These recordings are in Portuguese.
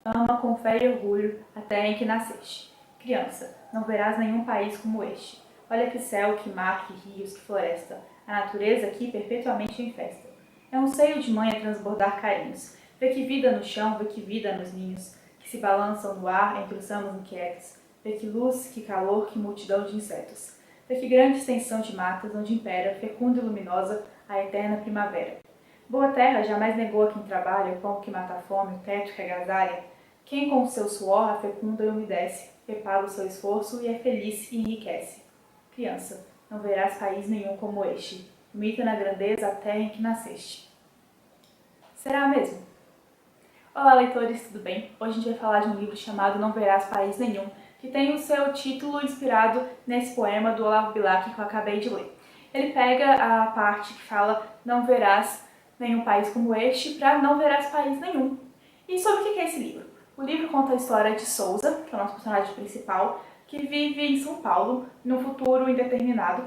Ama com fé e orgulho a terra em que nasceste. Criança, não verás nenhum país como este. Olha que céu, que mar, que rios, que floresta. A natureza aqui perpetuamente em festa. É um seio de mãe a transbordar carinhos. Vê que vida no chão, vê que vida nos ninhos, que se balançam no ar entre os ramos inquietos. Vê que luz, que calor, que multidão de insetos. Vê que grande extensão de matas onde impera, fecunda e luminosa, a eterna primavera. Boa terra jamais negou a quem trabalha o pão que mata a fome, o teto que agasalha. Quem com o seu suor a fecunda e umedece, prepara o seu esforço e é feliz e enriquece. Criança, não verás país nenhum como este. Imita na grandeza a terra em que nasceste. Será mesmo? Olá, leitores, tudo bem? Hoje a gente vai falar de um livro chamado Não Verás País Nenhum, que tem o seu título inspirado nesse poema do Olavo Bilac que eu acabei de ler. Ele pega a parte que fala não verás nenhum país como este para não verás país nenhum. E sobre o que é esse livro? O livro conta a história de Souza, que é o nosso personagem principal, que vive em São Paulo, num futuro indeterminado,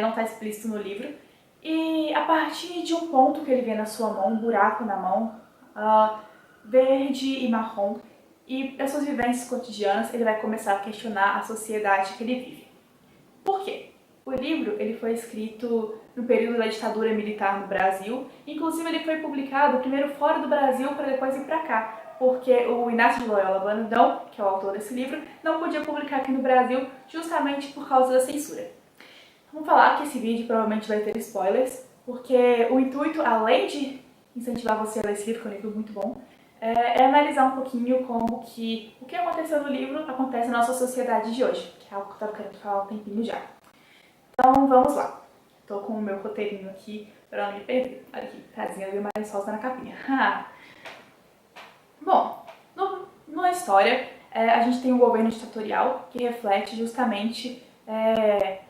não está explícito no livro, e a partir de um ponto que ele vê na sua mão, um buraco na mão, verde e marrom, e as suas vivências cotidianas, ele vai começar a questionar a sociedade que ele vive. Por quê? O livro ele foi escrito no período da ditadura militar no Brasil, inclusive ele foi publicado primeiro fora do Brasil para depois ir para cá, porque o Inácio de Loyola Brandão, que é o autor desse livro, não podia publicar aqui no Brasil justamente por causa da censura. Vamos falar que esse vídeo provavelmente vai ter spoilers, porque o intuito, além de incentivar você a ler esse livro, que é um livro muito bom, é analisar um pouquinho como que o que aconteceu no livro acontece na nossa sociedade de hoje, que é algo que eu estava querendo falar há um tempinho já. Então vamos lá. Estou com o meu roteirinho aqui para não me perder. Olha aqui, casinha do Maris Rosa na capinha. Bom, na história, a gente tem um governo ditatorial que reflete justamente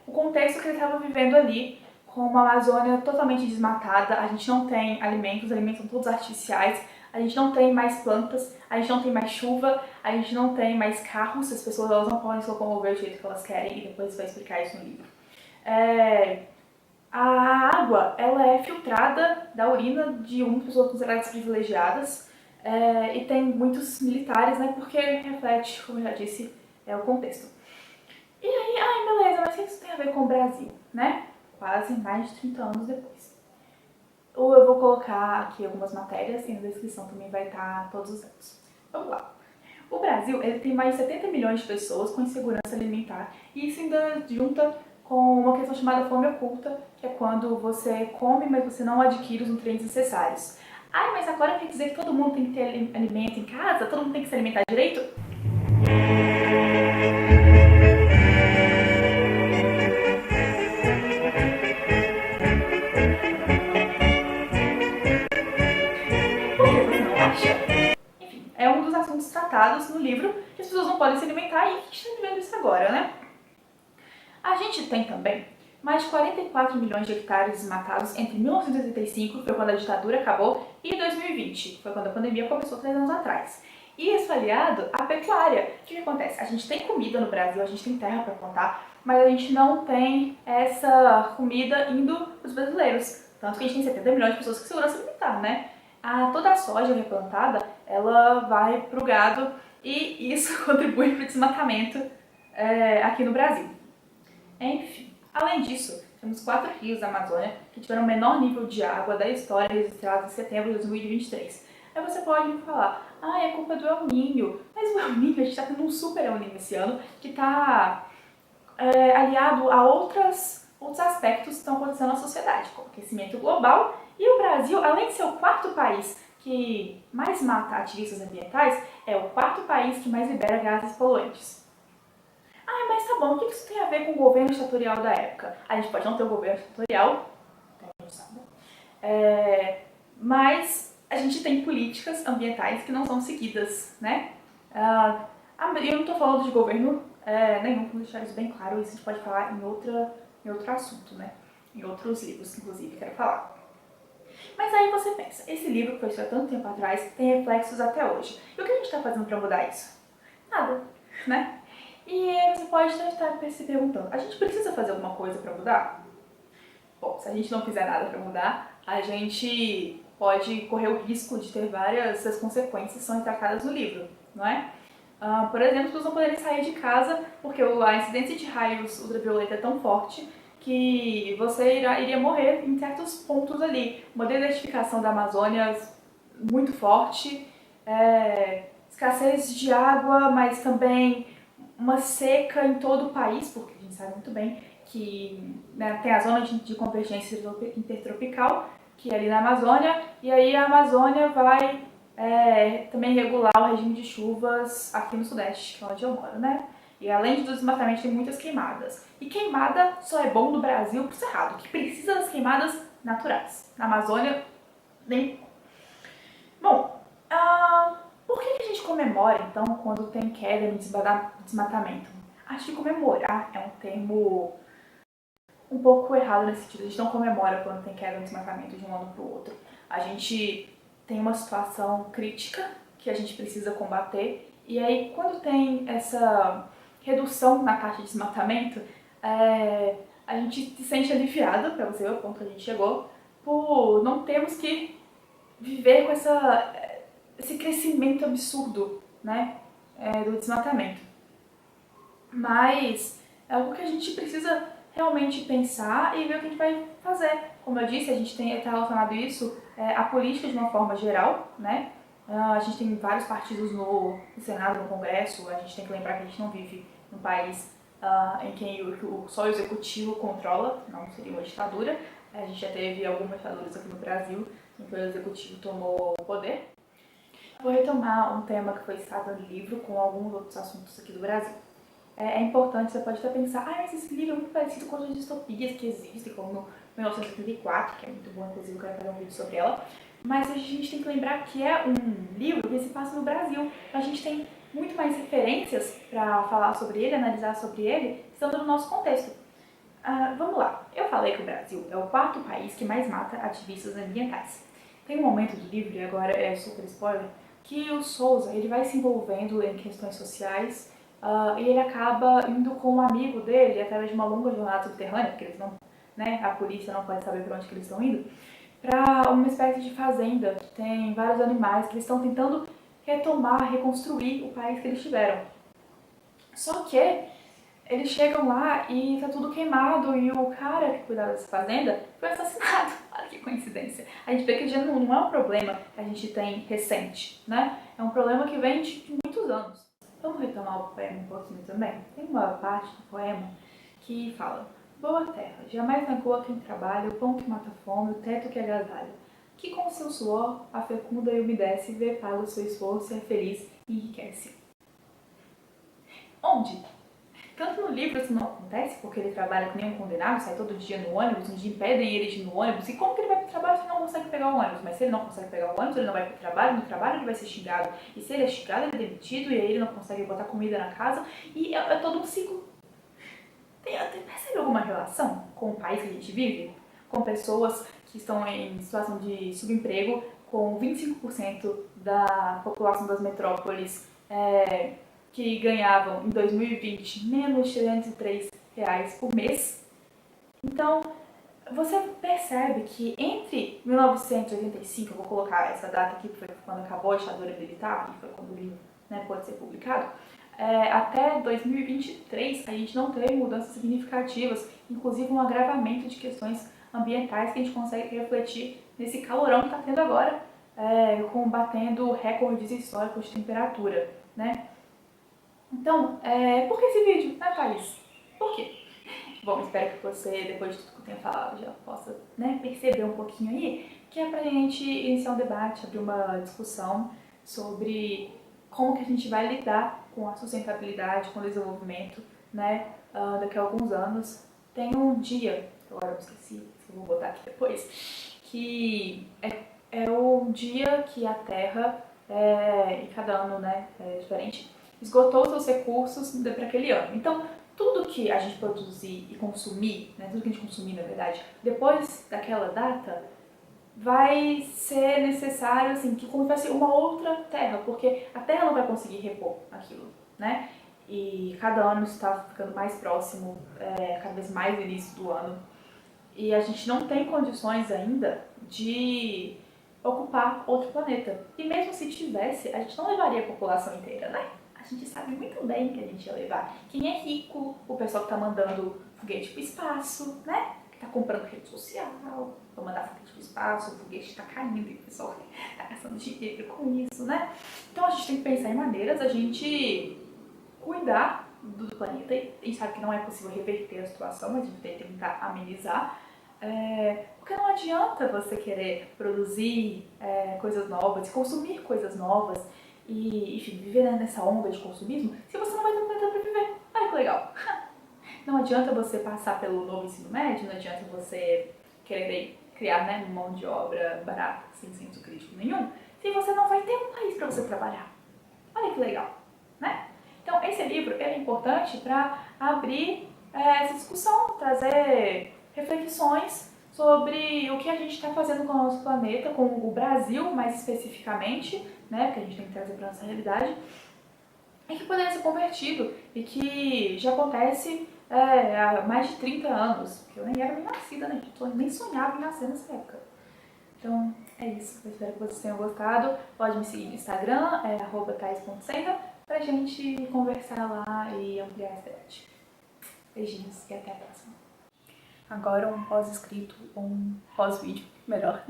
o contexto que ele estava vivendo ali, com uma Amazônia totalmente desmatada, a gente não tem alimentos, os alimentos são todos artificiais, a gente não tem mais plantas, a gente não tem mais chuva, a gente não tem mais carros, as pessoas elas não podem se locomover do jeito que elas querem, e depois vai explicar isso no livro. A água ela é filtrada da urina de pessoas consideradas privilegiadas, e tem muitos militares, né, porque reflete, como eu já disse, o contexto. E aí, beleza, mas o que isso tem a ver com o Brasil, né? Quase mais de 30 anos depois. Ou eu vou colocar aqui algumas matérias e na descrição também vai estar todos os dados. Vamos lá. O Brasil ele tem mais de 70 milhões de pessoas com insegurança alimentar e isso ainda junta com uma questão chamada fome oculta, que é quando você come, mas você não adquire os nutrientes necessários. Ai, mas agora quer dizer que todo mundo tem que ter alimento em casa? Todo mundo tem que se alimentar direito? Por que você não acha? Enfim, é um dos assuntos tratados no livro que as pessoas não podem se alimentar e a gente está vivendo isso agora, né? A gente tem também mais de 44 milhões de hectares desmatados entre 1985, que foi quando a ditadura acabou, e 2020, que foi quando a pandemia começou 3 anos atrás. E isso aliado à pecuária. O que acontece? A gente tem comida no Brasil, a gente tem terra para plantar, mas a gente não tem essa comida indo para os brasileiros. Tanto que a gente tem 70 milhões de pessoas com segurança alimentar, né? Toda a soja replantada, ela vai para o gado e isso contribui para o desmatamento aqui no Brasil. Enfim, além disso, temos 4 rios da Amazônia que tiveram o menor nível de água da história registrado em setembro de 2023. Aí você pode me falar, é culpa do El Niño. Mas o El Niño, a gente está tendo um super El Niño esse ano, que está aliado a outros aspectos que estão acontecendo na sociedade, como aquecimento global. E o Brasil, além de ser o 4º país que mais mata ativistas ambientais, é o 4º país que mais libera gases poluentes. Mas tá bom, o que isso tem a ver com o governo ditatorial da época? A gente pode não ter um governo ditatorial, a gente sabe, mas a gente tem políticas ambientais que não são seguidas, né? Eu não tô falando de governo nenhum, vamos deixar isso bem claro, isso a gente pode falar em outro assunto, né? Em outros livros, inclusive, quero falar. Mas aí você pensa, esse livro que foi escrito há tanto tempo atrás tem reflexos até hoje. E o que a gente está fazendo para mudar isso? Nada, né? E aí você pode estar se perguntando, a gente precisa fazer alguma coisa para mudar? Bom, se a gente não fizer nada para mudar, a gente pode correr o risco de ter várias das consequências que são retratadas no livro, não é? Por exemplo, as pessoas não poderem sair de casa porque a incidência de raios ultravioleta é tão forte que você iria morrer em certos pontos ali. Uma desertificação da Amazônia muito forte, escassez de água, mas também uma seca em todo o país, porque a gente sabe muito bem que, né, tem a zona de convergência intertropical, que é ali na Amazônia, e aí a Amazônia vai também regular o regime de chuvas aqui no Sudeste, que é onde eu moro, né? E além do desmatamento, tem muitas queimadas. E queimada só é bom no Brasil pro Cerrado, que precisa das queimadas naturais. Na Amazônia, nem. Bom, por que a gente comemora, então, quando tem queda no desmatamento? Acho que comemorar é um termo um pouco errado nesse sentido. A gente não comemora quando tem queda no desmatamento de um ano para o outro. A gente tem uma situação crítica que a gente precisa combater, e aí quando tem essa redução na taxa de desmatamento, a gente se sente aliviado, para você ver o ponto que a gente chegou, por não termos que viver com esse crescimento absurdo, né, do desmatamento. Mas é algo que a gente precisa realmente pensar e ver o que a gente vai fazer. Como eu disse, a gente está relacionado isso à política de uma forma geral, né? A gente tem vários partidos no Senado, no Congresso, a gente tem que lembrar que a gente não vive num país em que só o executivo controla, não seria uma ditadura. A gente já teve algumas ditaduras aqui no Brasil em que o executivo tomou o poder. Vou retomar um tema que foi citado no livro com alguns outros assuntos aqui do Brasil. É importante, você pode até pensar, mas esse livro é muito parecido com as distopias que existem, como 1984, que é muito bom, inclusive eu quero fazer um vídeo sobre ela. Mas a gente tem que lembrar que é um livro que se passa no Brasil. A gente tem muito mais referências para falar sobre ele, analisar sobre ele, estando no nosso contexto. Vamos lá, eu falei que o Brasil é o quarto país que mais mata ativistas ambientais. Tem um momento do livro, e agora é super spoiler, que o Souza ele vai se envolvendo em questões sociais e ele acaba indo com um amigo dele através de uma longa jornada subterrânea, porque eles não, né, a polícia não pode saber para onde que eles estão indo, para uma espécie de fazenda que tem vários animais que eles estão tentando retomar, reconstruir o país que eles tiveram. Só que eles chegam lá e tá tudo queimado e o cara que cuidava dessa fazenda foi assassinado. Olha que coincidência. A gente vê que já não é um problema que a gente tem recente, né? É um problema que vem de muitos anos. Vamos retomar o poema um pouquinho também? Tem uma parte do poema que fala: boa terra, jamais magoa quem trabalha, o pão que mata a fome, o teto que agasalha, que com seu suor a fecunda e umedece, vê paga o seu esforço, é feliz e enriquece. Onde? Tanto no livro isso não acontece, porque ele trabalha com nenhum condenado, sai todo dia no ônibus, uns impedem ele de ir no ônibus, e como que ele vai pro trabalho se ele não consegue pegar o ônibus? Mas se ele não consegue pegar o ônibus, ele não vai pro trabalho, no trabalho ele vai ser xingado, e se ele é xingado, ele é demitido, e aí ele não consegue botar comida na casa, e é todo um ciclo. Percebe alguma relação com o país que a gente vive? Com pessoas que estão em situação de subemprego, com 25% da população das metrópoles que ganhavam em 2020 menos de R$303 por mês. Então, você percebe que entre 1985, eu vou colocar essa data aqui, que foi quando acabou a ditadura militar, e foi quando o livro, né, pode ser publicado, até 2023 a gente não teve mudanças significativas, inclusive um agravamento de questões ambientais que a gente consegue refletir nesse calorão que está tendo agora, combatendo recordes históricos de temperatura, né? Então, por que esse vídeo, né, Thaís? Por quê? Bom, espero que você, depois de tudo que eu tenho falado, já possa, né, perceber um pouquinho aí, que é pra gente iniciar um debate, abrir uma discussão sobre como que a gente vai lidar com a sustentabilidade, com o desenvolvimento, né, daqui a alguns anos. Tem um dia, agora eu esqueci, eu vou botar aqui depois, que é o dia que a Terra, e cada ano, né, é diferente, esgotou seus recursos para aquele ano. Então, tudo que a gente produzir e consumir, né, tudo que a gente consumir, na verdade, depois daquela data, vai ser necessário, assim, que como se fosse uma outra terra, porque a terra não vai conseguir repor aquilo, né? E cada ano está ficando mais próximo, cada vez mais no início do ano. E a gente não tem condições ainda de ocupar outro planeta. E mesmo se tivesse, a gente não levaria a população inteira, né? A gente sabe muito bem que a gente ia levar. Quem é rico, o pessoal que tá mandando foguete pro espaço, né? Que tá comprando rede social pra mandar foguete pro espaço, o foguete tá caindo e o pessoal tá gastando dinheiro com isso, né? Então a gente tem que pensar em maneiras da gente cuidar do planeta. A gente sabe que não é possível reverter a situação, mas a gente tem que tentar amenizar. Porque não adianta você querer produzir coisas novas, consumir coisas novas e, enfim, viver nessa onda de consumismo se você não vai ter um planeta para viver. Olha que legal! Não adianta você passar pelo novo ensino médio, não adianta você querer criar, né, mão de obra barata, sem senso crítico nenhum, se você não vai ter um país para você trabalhar. Olha que legal, né? Então, esse livro é importante para abrir essa discussão, trazer reflexões sobre o que a gente está fazendo com o nosso planeta, com o Brasil mais especificamente, né? Porque a gente tem que trazer para a nossa realidade, e que poderia ser convertido e que já acontece há mais de 30 anos, que eu nem era nem nascida, né? Eu nem sonhava em nascer nessa época. Então, é isso. Eu espero que vocês tenham gostado. Pode me seguir no Instagram, @thais.senra, pra gente conversar lá e ampliar esse debate. Beijinhos e até a próxima. Agora um pós-escrito, um pós-vídeo, melhor.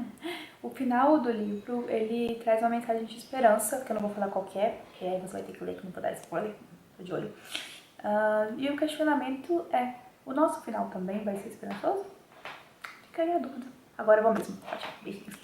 O final do livro, ele traz uma mensagem de esperança, que eu não vou falar qual que é, porque aí você vai ter que ler que não vou dar spoiler, tô de olho. E o questionamento é, o nosso final também vai ser esperançoso? Fica aí a dúvida. Agora eu vou mesmo. Tchau, beijinhos.